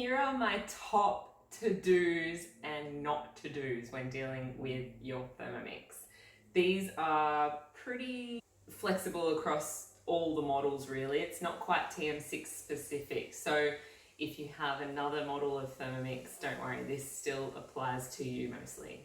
Here are my top to-dos and not to-dos when dealing with your Thermomix. These are pretty flexible across all the models really. It's not quite TM6 specific. So if you have another model of Thermomix, don't worry, this still applies to you mostly.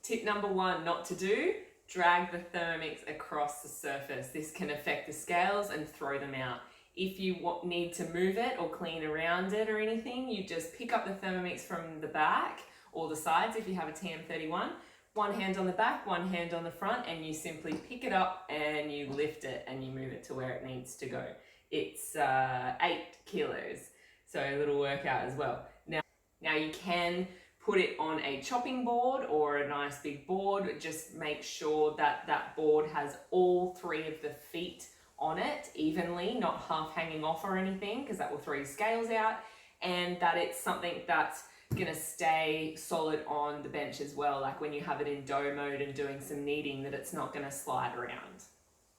Tip number one, not to do, drag the Thermomix across the surface. This can affect the scales and throw them out. If you need to move it or clean around it or anything, you just pick up the Thermomix from the back or the sides if you have a TM31, one hand on the back, one hand on the front, and you simply pick it up and you lift it and you move it to where it needs to go. It's 8 kilos, so a little workout as well. Now you can put it on a chopping board or a nice big board. Just make sure that that board has all 3 of the feet on it evenly, not half hanging off or anything, because that will throw your scales out, and that it's something that's going to stay solid on the bench as well, like when you have it in dough mode and doing some kneading, that it's not going to slide around.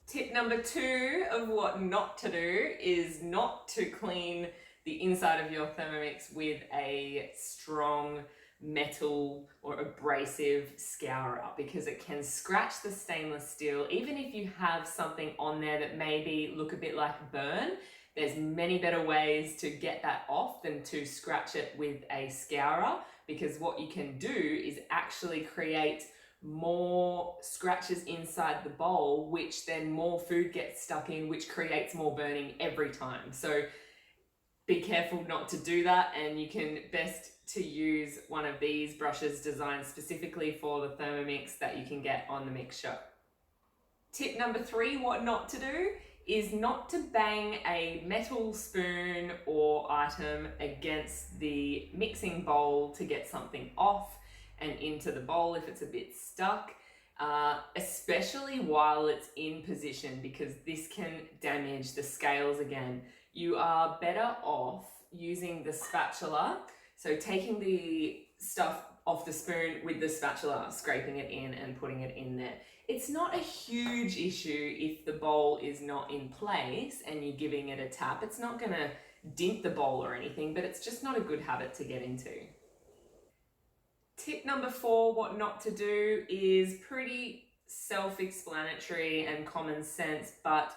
Tip number 2 of what not to do is not to clean the inside of your Thermomix with a strong metal or abrasive scourer, because it can scratch the stainless steel. Even if you have something on there that maybe look a bit like burn, there's many better ways to get that off than to scratch it with a scourer, because what you can do is actually create more scratches inside the bowl, which then more food gets stuck in, which creates more burning every time. So be careful not to do that, and you can best to use one of these brushes designed specifically for the Thermomix that you can get on the mix shop. Tip number 3, what not to do, is not to bang a metal spoon or item against the mixing bowl to get something off and into the bowl if it's a bit stuck, especially while it's in position, because this can damage the scales again. You are better off using the spatula, so taking the stuff off the spoon with the spatula, scraping it in and putting it in there. It's not a huge issue if the bowl is not in place and you're giving it a tap. It's not going to dint the bowl or anything, but it's just not a good habit to get into. Tip number 4, what not to do, is pretty self-explanatory and common sense, but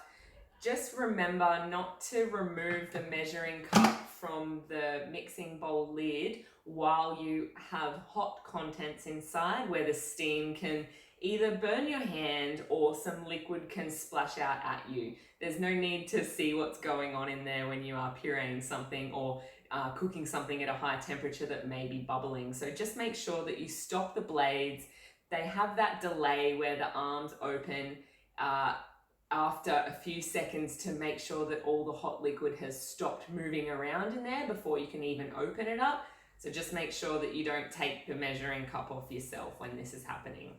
just remember not to remove the measuring cup from the mixing bowl lid while you have hot contents inside, where the steam can either burn your hand or some liquid can splash out at you. There's no need to see what's going on in there when you are pureeing something or cooking something at a high temperature that may be bubbling. So just make sure that you stop the blades. They have that delay where the arms open after a few seconds to make sure that all the hot liquid has stopped moving around in there before you can even open it up. So just make sure that you don't take the measuring cup off yourself when this is happening.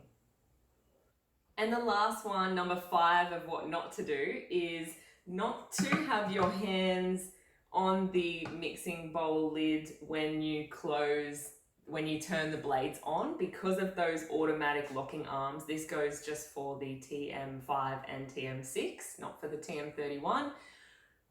And the last one, number 5 of what not to do, is not to have your hands on the mixing bowl lid when you turn the blades on, because of those automatic locking arms. This goes just for the TM5 and TM6, not for the TM31.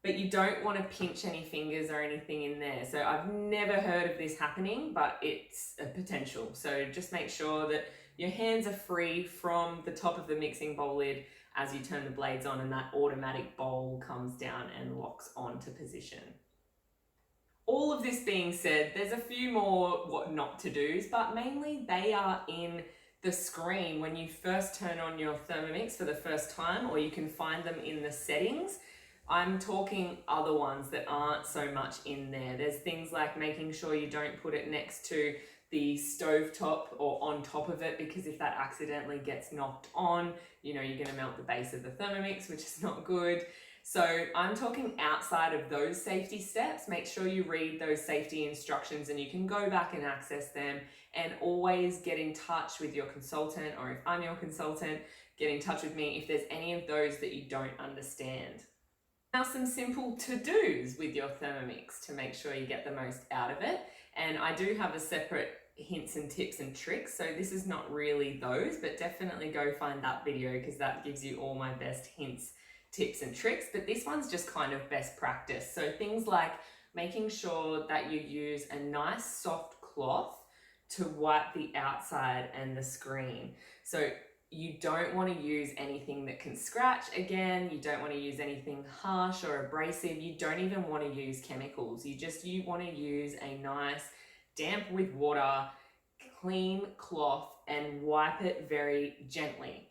But you don't want to pinch any fingers or anything in there. So I've never heard of this happening, but it's a potential. So just make sure that your hands are free from the top of the mixing bowl lid as you turn the blades on, and that automatic bowl comes down and locks onto position. All of this being said, there's a few more what not to do's, but mainly they are in the screen when you first turn on your Thermomix for the first time, or you can find them in the settings. I'm talking other ones that aren't so much in there. There's things like making sure you don't put it next to the stovetop or on top of it, because if that accidentally gets knocked on, you're going to melt the base of the Thermomix, which is not good. So I'm talking outside of those safety steps. Make sure you read those safety instructions, and you can go back and access them, and always get in touch with your consultant, or if I'm your consultant, get in touch with me if there's any of those that you don't understand. Now, some simple to-dos with your Thermomix to make sure you get the most out of it. And I do have a separate hints and tips and tricks, so this is not really those, but definitely go find that video, because that gives you all my best hints, tips and tricks. But this one's just kind of best practice. So things like making sure that you use a nice soft cloth to wipe the outside and the screen. So you don't want to use anything that can scratch again. You don't want to use anything harsh or abrasive. You don't even want to use chemicals. You want to use a nice damp with water, clean cloth and wipe it very gently.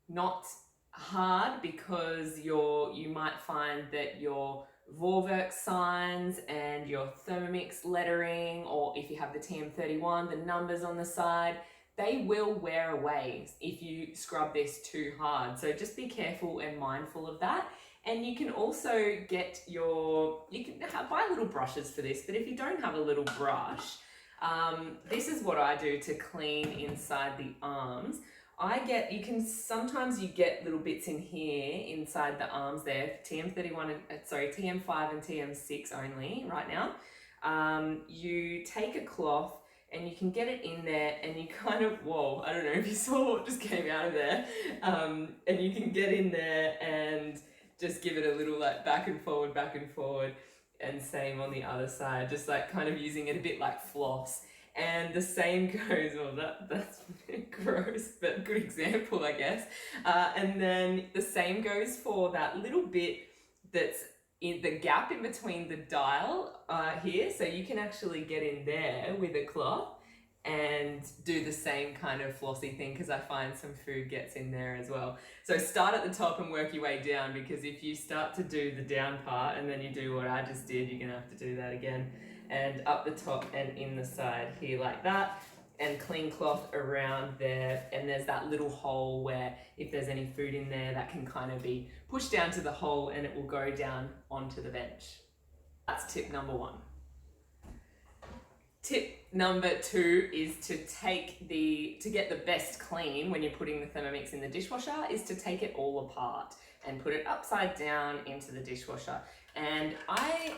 Not hard, because you might find that your Vorwerk signs and your Thermomix lettering, or if you have the TM31, the numbers on the side, they will wear away if you scrub this too hard. So just be careful and mindful of that. And you can also get buy little brushes for this, but if you don't have a little brush, this is what I do to clean inside the arms. Sometimes you get little bits in here inside the arms there, TM5 and TM6 only right now. You take a cloth and you can get it in there and you kind of, whoa, I don't know if you saw what just came out of there. And you can get in there and just give it a little like back and forward, and same on the other side, just like kind of using it a bit like floss. And the same goes, that's gross, but good example, I guess. And then the same goes for that little bit that's in the gap in between the dial here. So you can actually get in there with a cloth and do the same kind of flossy thing, because I find some food gets in there as well. So start at the top and work your way down, because if you start to do the down part and then you do what I just did, you're gonna have to do that again. And up the top and in the side here like that, and clean cloth around there. And there's that little hole where if there's any food in there, that can kind of be pushed down to the hole and it will go down onto the bench. That's tip number 1. Tip number 2 is to get the best clean when you're putting the Thermomix in the dishwasher, is to take it all apart and put it upside down into the dishwasher. And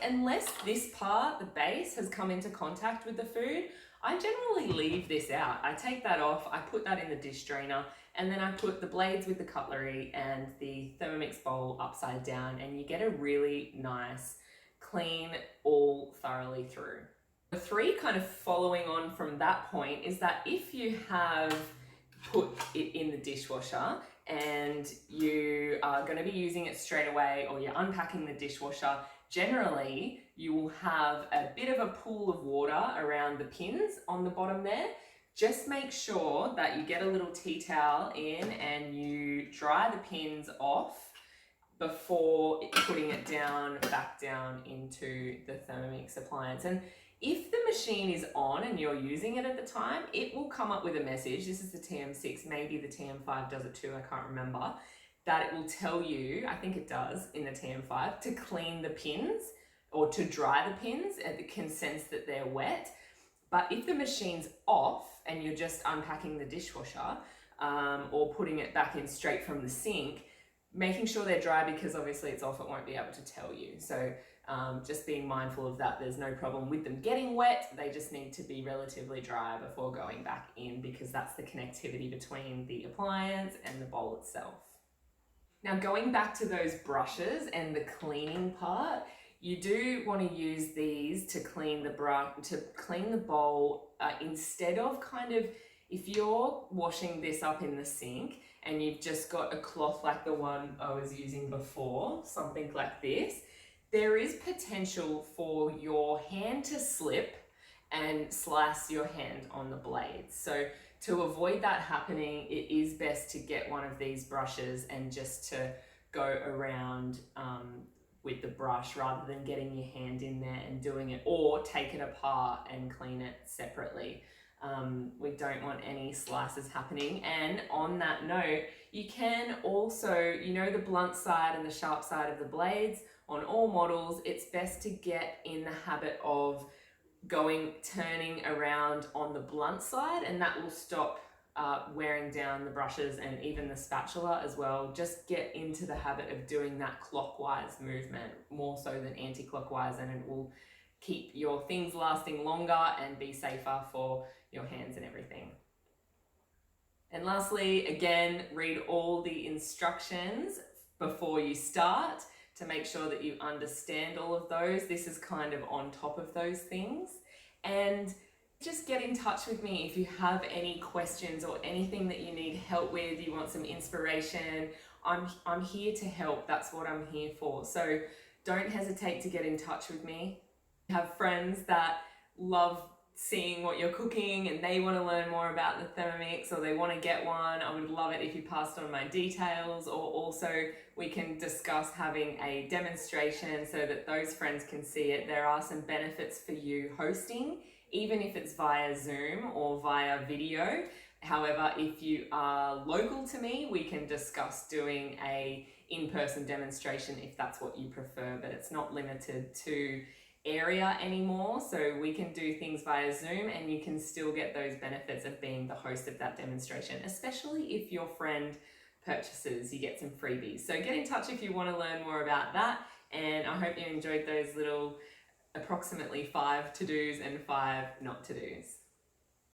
unless this part, the base, has come into contact with the food, I generally leave this out. I take that off, I put that in the dish drainer, and then I put the blades with the cutlery and the Thermomix bowl upside down, and you get a really nice, clean, all thoroughly through. The 3 kind of following on from that point is that if you have put it in the dishwasher and you are going to be using it straight away, or you're unpacking the dishwasher, generally you will have a bit of a pool of water around the pins on the bottom there. Just make sure that you get a little tea towel in and you dry the pins off before putting it back down into the Thermomix appliance. And if the machine is on and you're using it at the time, it will come up with a message. This is the TM6, maybe the TM5 does it too, I can't remember, that it will tell you, I think it does in the TM5, to clean the pins or to dry the pins, and it can sense that they're wet. But if the machine's off and you're just unpacking the dishwasher or putting it back in straight from the sink, making sure they're dry, because obviously it's off, it won't be able to tell you. So just being mindful of that. There's no problem with them getting wet. They just need to be relatively dry before going back in, because that's the connectivity between the appliance and the bowl itself. Now, going back to those brushes and the cleaning part, you do want to use these to clean the bowl instead of if you're washing this up in the sink and you've just got a cloth like the one I was using before, something like this, there is potential for your hand to slip and slice your hand on the blades. So to avoid that happening, it is best to get one of these brushes and just to go around with the brush, rather than getting your hand in there and doing it, or take it apart and clean it separately. We don't want any slices happening. And on that note, you can also, the blunt side and the sharp side of the blades on all models, it's best to get in the habit of turning around on the blunt side, and that will stop wearing down the brushes and even the spatula as well. Just get into the habit of doing that clockwise movement more so than anti-clockwise, and it will keep your things lasting longer and be safer for your hands and everything. And lastly, again, read all the instructions before you start to make sure that you understand all of those. This is kind of on top of those things. And just get in touch with me if you have any questions or anything that you need help with, you want some inspiration. I'm here to help. That's what I'm here for. So don't hesitate to get in touch with me. I have friends that love seeing what you're cooking and they want to learn more about the Thermomix, or they want to get one. I would love it if you passed on my details, or also we can discuss having a demonstration so that those friends can see it. There are some benefits for you hosting, even if it's via Zoom or via video. However, if you are local to me, we can discuss doing a in-person demonstration if that's what you prefer, but it's not limited to area anymore. So we can do things via Zoom and you can still get those benefits of being the host of that demonstration, especially if your friend purchases, you get some freebies. So get in touch if you want to learn more about that. And I hope you enjoyed those little approximately 5 to-dos and 5 not to-dos.